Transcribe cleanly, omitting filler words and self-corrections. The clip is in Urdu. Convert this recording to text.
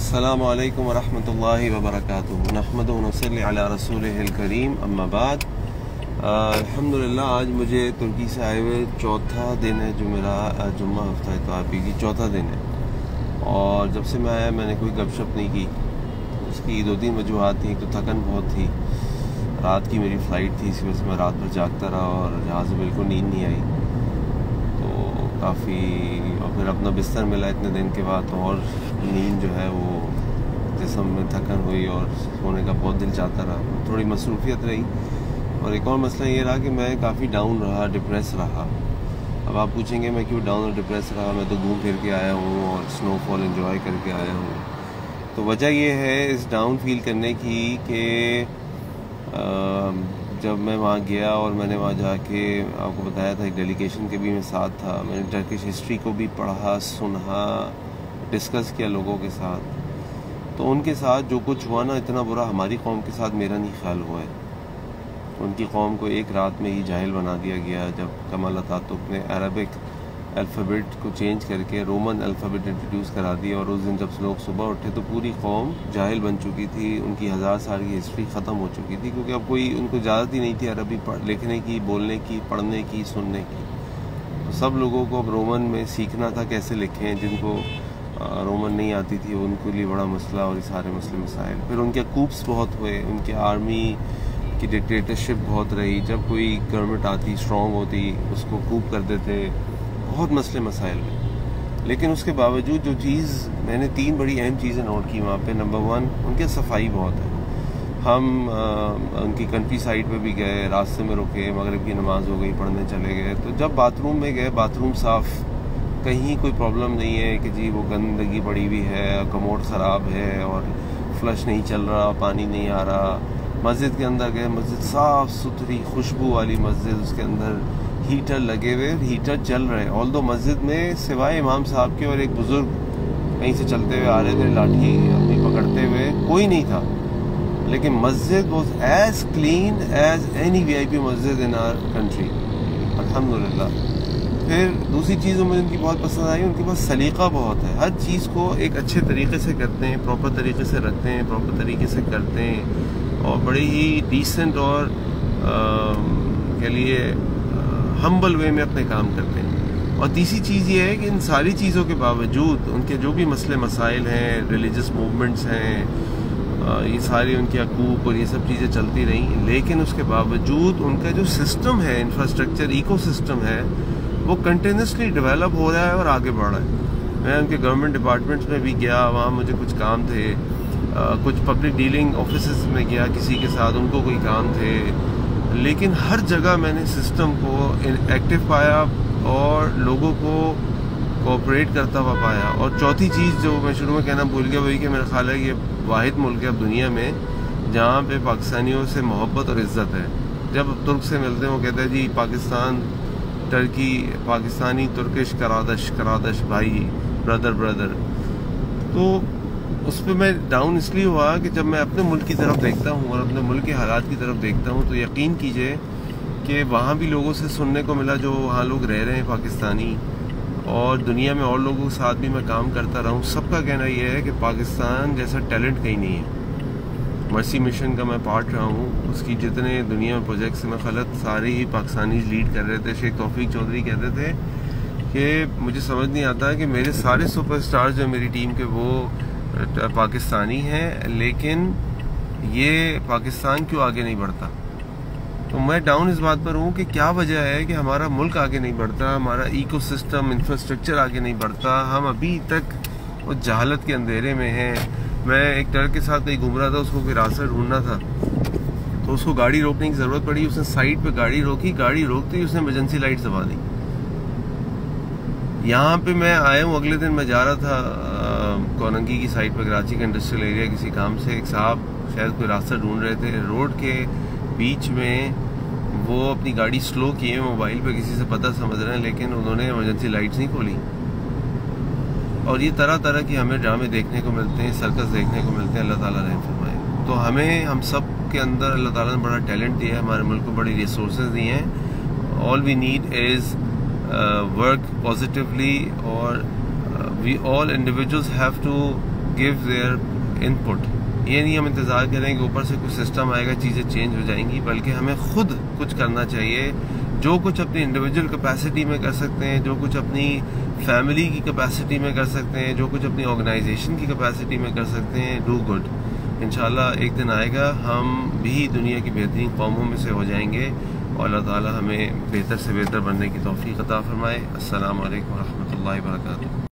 السلام علیکم ورحمۃ اللہ وبرکاتہ. نحمدہ و نصلی علی رسولہ الکریم. اما بعد. الحمدللہ آج مجھے ترکی سے آئے ہوئے چوتھا دن ہے جو میرا جمعہ ہفتہ اتوار کی چوتھا دن ہے. اور جب سے میں آیا میں نے کوئی گپ شپ نہیں کی. اس کی 2-3 وجوہات تھیں. ایک تو تھکن بہت تھی, رات کی میری فلائٹ تھی, اس وجہ سے میں رات بھر جاگتا رہا اور جہاز میں بالکل نیند نہیں آئی. تو کافی اور پھر اپنا بستر ملا اتنے دن کے بعد, تو اور نیند جو ہے وہ جسم میں تھکن ہوئی اور سونے کا بہت دل چاہتا رہا. تھوڑی مصروفیت رہی. اور ایک اور مسئلہ یہ رہا کہ میں کافی ڈاؤن رہا, ڈپریس رہا. اب آپ پوچھیں گے میں کیوں ڈاؤن اور ڈپریس رہا؟ میں تو گھوم پھر کے آیا ہوں اور سنو فال انجوائے کر کے آیا ہوں. تو وجہ یہ ہے اس ڈاؤن فیل کرنے کی کہ جب میں وہاں گیا اور میں نے وہاں جا کے آپ کو بتایا تھا ایک ڈیلیگیشن کے بھی میں ساتھ تھا. میں نے ٹرکش ہسٹری کو بھی پڑھا, سنا, ڈسکس کیا لوگوں کے ساتھ. تو ان کے ساتھ جو کچھ ہوا نا, اتنا برا ہماری قوم کے ساتھ میرا نہیں خیال ہوا ہے. ان کی قوم کو ایک رات میں ہی جاہل بنا دیا گیا جب کمال اتاتürk نے عربک الفابیٹ کو چینج کر کے رومن الفابیٹ انٹروڈیوس کرا دیا. اور اس دن جب لوگ صبح اٹھے تو پوری قوم جاہل بن چکی تھی. ان کی 1000 سال کی ہسٹری ختم ہو چکی تھی, کیونکہ اب کوئی ان کو اجازت ہی نہیں تھی عربی لکھنے کی, بولنے کی, پڑھنے کی, سننے کی. تو سب لوگوں کو اب رومن میں سیکھنا تھا کیسے لکھیں. جن کو رومن نہیں آتی تھی ان کے لیے بڑا مسئلہ, اور یہ سارے مسئلے مسائل. پھر ان کے کوپس بہت ہوئے, ان کے آرمی کی ڈکٹیٹرشپ بہت رہی. جب کوئی گورنمنٹ آتی اسٹرانگ ہوتی اس کو کوپ کر دیتے. بہت مسئلے مسائل ہیں. لیکن اس کے باوجود جو چیز میں نے 3 بڑی اہم چیزیں نوٹ کی وہاں پہ. نمبر 1, ان کے صفائی بہت ہے. ہم ان کی کنٹری سائڈ پہ بھی گئے, راستے میں رکے, مغرب کی نماز ہو گئی, پڑھنے چلے گئے. تو جب باتھ روم میں گئے, باتھ روم صاف, کہیں کوئی پرابلم نہیں ہے کہ جی وہ گندگی پڑی ہوئی ہے, کموڈ خراب ہے اور فلش نہیں چل رہا, پانی نہیں آ رہا. مسجد کے اندر گئے, مسجد صاف ستھری خوشبو والی مسجد, اس کے اندر ہیٹر لگے ہوئے, ہیٹر چل رہے. آلدو مسجد میں سوائے امام صاحب کے اور ایک بزرگ کہیں سے چلتے ہوئے آ رہے تھے لاٹھی اپنی پکڑتے ہوئے, کوئی نہیں تھا. لیکن مسجد was as clean as any VIP Masjid in our country, الحمدللہ. پھر دوسری چیز مجھے ان کی بہت پسند آئی, ان کے پاس سلیقہ بہت ہے. ہر چیز کو ایک اچھے طریقے سے کرتے ہیں, پراپر طریقے سے رکھتے ہیں, پراپر طریقے سے کرتے ہیں, اور بڑے ہی ڈیسنٹ اور کے لیے ہمبل وے میں اپنے کام کرتے ہیں. اور تیسری چیز یہ ہے کہ ان ساری چیزوں کے باوجود ان کے جو بھی مسئلے مسائل ہیں, ریلیجس موومنٹس ہیں, یہ ساری ان کی حقوق اور یہ سب چیزیں چلتی رہیں, لیکن اس کے باوجود ان کا جو سسٹم ہے, انفراسٹرکچر, ایکو سسٹم ہے, وہ کنٹینیوسلی ڈیولپ ہو رہا ہے اور آگے بڑھ رہا ہے. میں ان کے گورنمنٹ ڈپارٹمنٹس میں بھی گیا, وہاں مجھے کچھ کام تھے. کچھ پبلک ڈیلنگ آفیسز میں گیا کسی کے ساتھ, ان کو کوئی کام تھے. لیکن ہر جگہ میں نے سسٹم کو ایکٹیو پایا اور لوگوں کو کوآپریٹ کرتا ہوا پایا. اور چوتھی چیز جو میں شروع میں کہنا بھول گیا وہی کہ میرا خیال ہے یہ واحد ملک ہے اب دنیا میں جہاں پہ پاکستانیوں سے محبت اور عزت ہے. جب ترک سے ملتے ہیں وہ کہتے ہیں جی پاکستان ٹرکی, پاکستانی ترکش کرادش بھائی, بردر. تو اس پہ میں ڈاؤن اس لیے ہوا کہ جب میں اپنے ملک کی طرف دیکھتا ہوں اور اپنے ملک کے حالات کی طرف دیکھتا ہوں تو یقین کیجئے کہ وہاں بھی لوگوں سے سننے کو ملا جو وہاں لوگ رہ رہے ہیں پاکستانی, اور دنیا میں اور لوگوں کے ساتھ بھی میں کام کرتا رہا ہوں. سب کا کہنا یہ ہے کہ پاکستان جیسا ٹیلنٹ کہیں نہیں ہے. مرسی مشن کا میں پارٹ رہا ہوں, اس کی جتنے دنیا میں پروجیکٹس میں خلط سارے ہی پاکستانی لیڈ کر رہے تھے. شیخ توفیق چودھری کہتے تھے کہ مجھے سمجھ نہیں آتا کہ میرے سارے سپر اسٹارز جو میری ٹیم کے وہ پاکستانی ہیں, لیکن یہ پاکستان کیوں آگے نہیں بڑھتا. تو میں ڈاؤن اس بات پر ہوں کہ کیا وجہ ہے کہ ہمارا ملک آگے نہیں بڑھتا, ہمارا ایکو سسٹم, انفراسٹرکچر آگے نہیں بڑھتا. ہم ابھی تک وہ جہالت کے اندھیرے میں ہیں. میں ایک ٹرک کے ساتھ کہیں گھوم رہا تھا, اس کو کوئی راستہ ڈھونڈنا تھا تو اس کو گاڑی روکنے کی ضرورت پڑی. اس نے سائڈ پہ گاڑی روکی, گاڑی روکتے ہی اس نے ایمرجنسی لائٹ دبا دی. یہاں پہ میں آیا ہوں, اگلے دن میں جا رہا تھا کوننگی کی سائڈ پہ, کراچی کا انڈسٹریل ایریا, کسی کام سے. ایک صاحب شاید کوئی راستہ ڈھونڈ رہے تھے, روڈ کے بیچ میں وہ اپنی گاڑی سلو کیے موبائل پہ, کسی سے پتہ سمجھ رہے ہیں, لیکن انہوں نے ایمرجنسی لائٹس نہیں کھولی. اور یہ طرح طرح کی ہمیں ڈرامے دیکھنے کو ملتے ہیں, سرکس دیکھنے کو ملتے ہیں. اللہ تعالیٰ رحم فرمائے. تو ہم سب کے اندر اللہ تعالیٰ نے بڑا ٹیلنٹ دیا ہے, ہمارے ملک کو بڑی ریسورسز دی ہیں. All we need is work positively, اور we all individuals have to give their input. یہ نہیں ہم انتظار کریں کہ اوپر سے کچھ سسٹم آئے گا چیزیں چینج ہو جائیں گی، بلکہ ہمیں خود کچھ کرنا چاہیے. جو کچھ اپنی انڈیویجول کیپیسٹی میں کر سکتے ہیں، جو کچھ اپنی فیملی کی کیپیسٹی میں کر سکتے ہیں، جو کچھ اپنی آرگنائزیشن کی کیپیسٹی میں کر سکتے ہیں، ڈو گڈ. انشاءاللہ ایک دن آئے گا ہم بھی دنیا کی بہترین قوموں میں سے ہو جائیں گے، اور اللہ تعالی ہمیں بہتر سے بہتر بننے کی توفیق عطا فرمائے. السلام علیکم ورحمۃ اللہ وبرکاتہ.